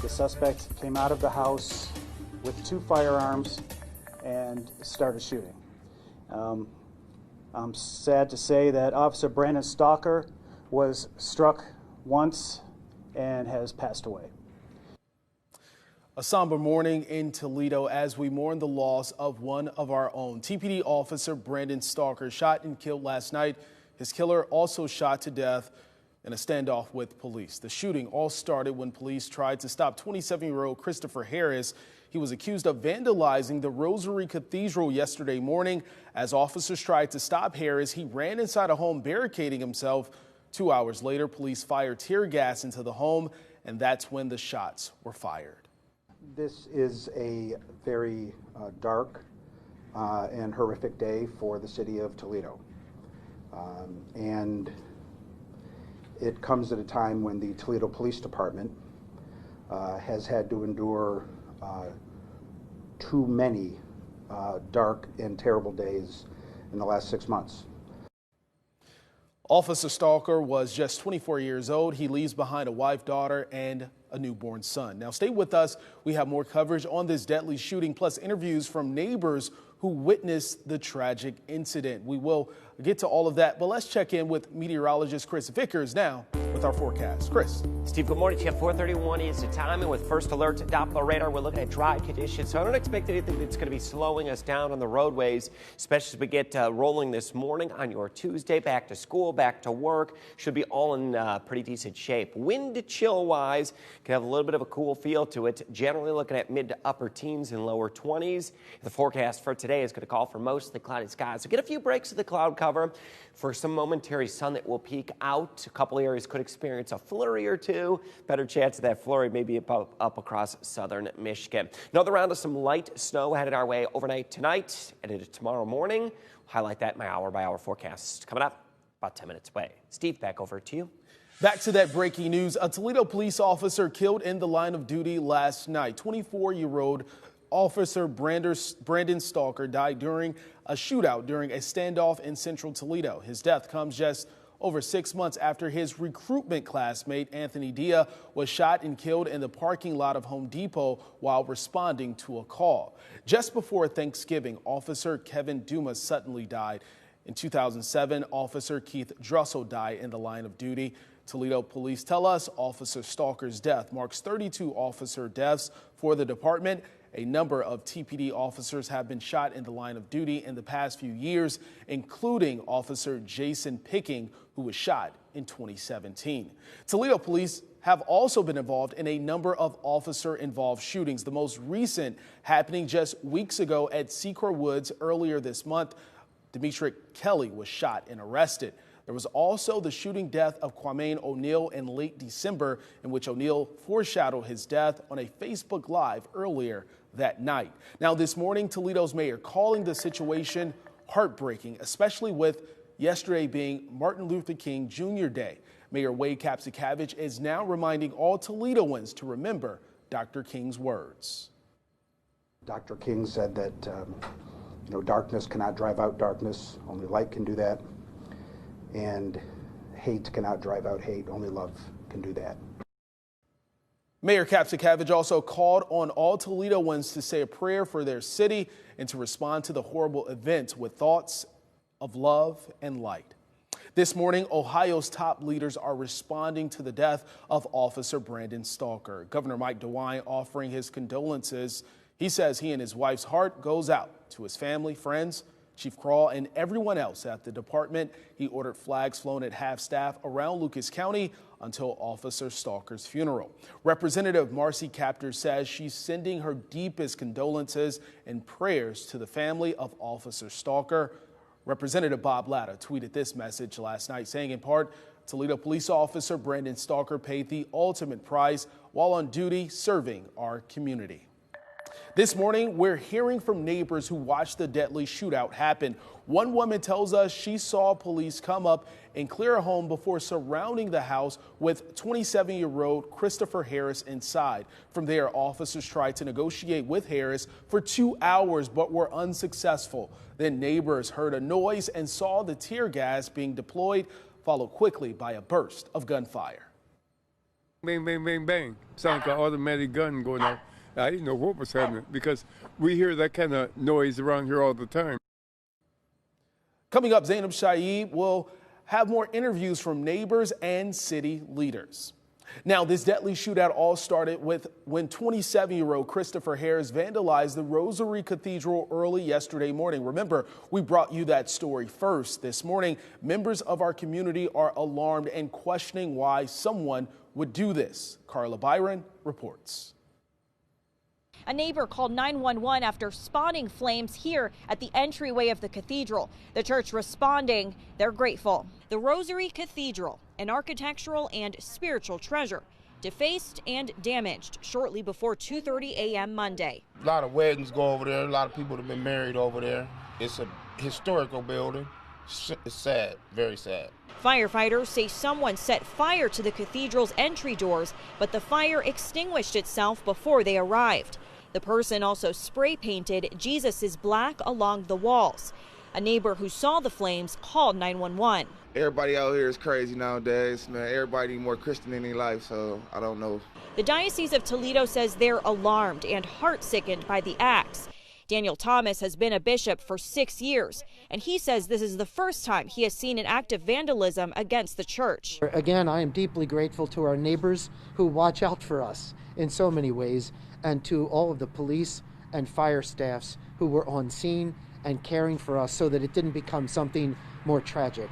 The suspect came out of the house with 2 firearms and started shooting. I'm sad to say that Officer Brandon Stalker was struck once and has passed away. A somber morning in Toledo as we mourn the loss of one of our own. TPD Officer Brandon Stalker shot and killed last night. His killer also shot to death in a standoff with police. The shooting all started when police tried to stop 27-year-old Christopher Harris. He was accused of vandalizing the Rosary Cathedral yesterday morning. As officers tried to stop Harris, he ran inside a home, barricading himself. 2 hours later, police fired tear gas into the home, and that's when the shots were fired. This is a very dark and horrific day for the city of Toledo. And it comes at a time when the Toledo Police Department has had to endure too many dark and terrible days in the last 6 months. Officer Stalker was just 24 years old. He leaves behind a wife, daughter, and a newborn son. Now stay with us. We have more coverage on this deadly shooting, plus interviews from neighbors who witnessed the tragic incident. We will get to all of that, but let's check in with meteorologist Chris Vickers now with our forecast. Chris. Steve, good morning to you. 4:31 is the time, and with first alert Doppler radar, we're looking at dry conditions. So I don't expect anything that's going to be slowing us down on the roadways, especially as we get rolling this morning on your Tuesday. Back to school, back to work. Should be all in pretty decent shape. Wind to chill wise, can have a little bit of a cool feel to it. Generally looking at mid to upper teens and lower 20s. The forecast for today is going to call for mostly cloudy skies. So get a few breaks of the cloud cover for some momentary sun that will peek out. A couple areas could experience a flurry or two. Better chance of that flurry maybe up across southern Michigan. Another round of some light snow headed our way overnight tonight and into tomorrow morning. We'll highlight that in my hour-by-hour forecast coming up about 10 minutes away. Steve, back over to you. Back to that breaking news. A Toledo police officer killed in the line of duty last night. 24-year-old Officer Brandon Stalker died during a shootout during a standoff in central Toledo. His death comes just over 6 months after his recruitment classmate Anthony Dia was shot and killed in the parking lot of Home Depot while responding to a call. Just before Thanksgiving, Officer Kevin Dumas suddenly died. In 2007, Officer Keith Drussel died in the line of duty. Toledo police tell us Officer Stalker's death marks 32 officer deaths for the department. A number of TPD officers have been shot in the line of duty in the past few years, including Officer Jason Picking, who was shot in 2017. Toledo police have also been involved in a number of officer-involved shootings, the most recent happening just weeks ago at Secor Woods earlier this month. Demetric Kelly was shot and arrested. There was also the shooting death of Kwame O'Neal in late December, in which O'Neal foreshadowed his death on a Facebook Live earlier that night. Now this morning, Toledo's mayor calling the situation heartbreaking, especially with yesterday being Martin Luther King Jr. Day. Mayor Wade Kapsakavich is now reminding all Toledoans to remember Dr. King's words. Dr. King said that, darkness cannot drive out darkness. Only light can do that. And hate cannot drive out hate. Only love can do that. Mayor Kapsakavich also called on all Toledoans to say a prayer for their city and to respond to the horrible events with thoughts of love and light. This morning, Ohio's top leaders are responding to the death of Officer Brandon Stalker. Governor Mike DeWine offering his condolences. He says he and his wife's heart goes out to his family, friends, Chief Crawl, and everyone else at the department. He ordered flags flown at half-staff around Lucas County until Officer Stalker's funeral. Representative Marcy Kaptur says she's sending her deepest condolences and prayers to the family of Officer Stalker. Representative Bob Latta tweeted this message last night, saying in part, Toledo police officer Brandon Stalker paid the ultimate price while on duty serving our community. This morning, we're hearing from neighbors who watched the deadly shootout happen. One woman tells us she saw police come up and clear a home before surrounding the house with 27-year-old Christopher Harris inside. From there, officers tried to negotiate with Harris for 2 hours but were unsuccessful. Then neighbors heard a noise and saw the tear gas being deployed, followed quickly by a burst of gunfire. Bang, bang, bang, bang. Sound like an automatic gun going off. I didn't know what was happening because we hear that kind of noise around here all the time. Coming up, Zainab Shaib will have more interviews from neighbors and city leaders. Now, this deadly shootout all started when 27-year-old Christopher Harris vandalized the Rosary Cathedral early yesterday morning. Remember, we brought you that story first. This morning, members of our community are alarmed and questioning why someone would do this. Carla Byron reports. A neighbor called 911 after spotting flames here at the entryway of the cathedral. The church responding, they're grateful. The Rosary Cathedral, an architectural and spiritual treasure, defaced and damaged shortly before 2:30 a.m. Monday. A lot of weddings go over there. A lot of people have been married over there. It's a historical building. It's sad, very sad. Firefighters say someone set fire to the cathedral's entry doors, but the fire extinguished itself before they arrived. The person also spray painted Jesus is black along the walls. A neighbor who saw the flames called 911. Everybody out here is crazy nowadays, man. Everybody more Christian in their life, so I don't know. The Diocese of Toledo says they're alarmed and heart-sickened by the acts. Daniel Thomas has been a bishop for 6 years, and he says this is the first time he has seen an act of vandalism against the church. Again, I am deeply grateful to our neighbors who watch out for us in so many ways, and to all of the police and fire staffs who were on scene and caring for us so that it didn't become something more tragic.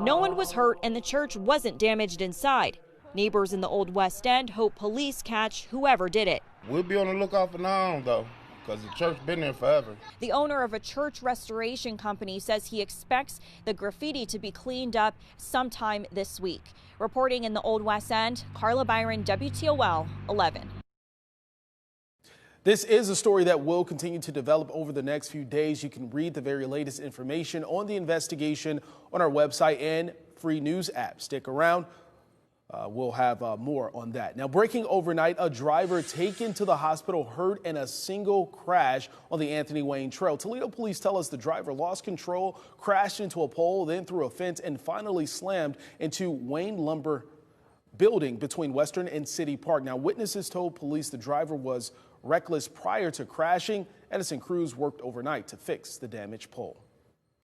No one was hurt and the church wasn't damaged inside. Neighbors in the Old West End hope police catch whoever did it. We'll be on the lookout for now, though, because the church been there forever. The owner of a church restoration company says he expects the graffiti to be cleaned up sometime this week. Reporting in the Old West End, Carla Byron, WTOL 11. This is a story that will continue to develop over the next few days. You can read the very latest information on the investigation on our website and free news app. Stick around. We'll have more on that. Now, breaking overnight, a driver taken to the hospital hurt in a single crash on the Anthony Wayne Trail. Toledo police tell us the driver lost control, crashed into a pole, then through a fence, and finally slammed into Wayne Lumber building between Western and City Park. Now, witnesses told police the driver was reckless prior to crashing. Edison crews worked overnight to fix the damaged pole.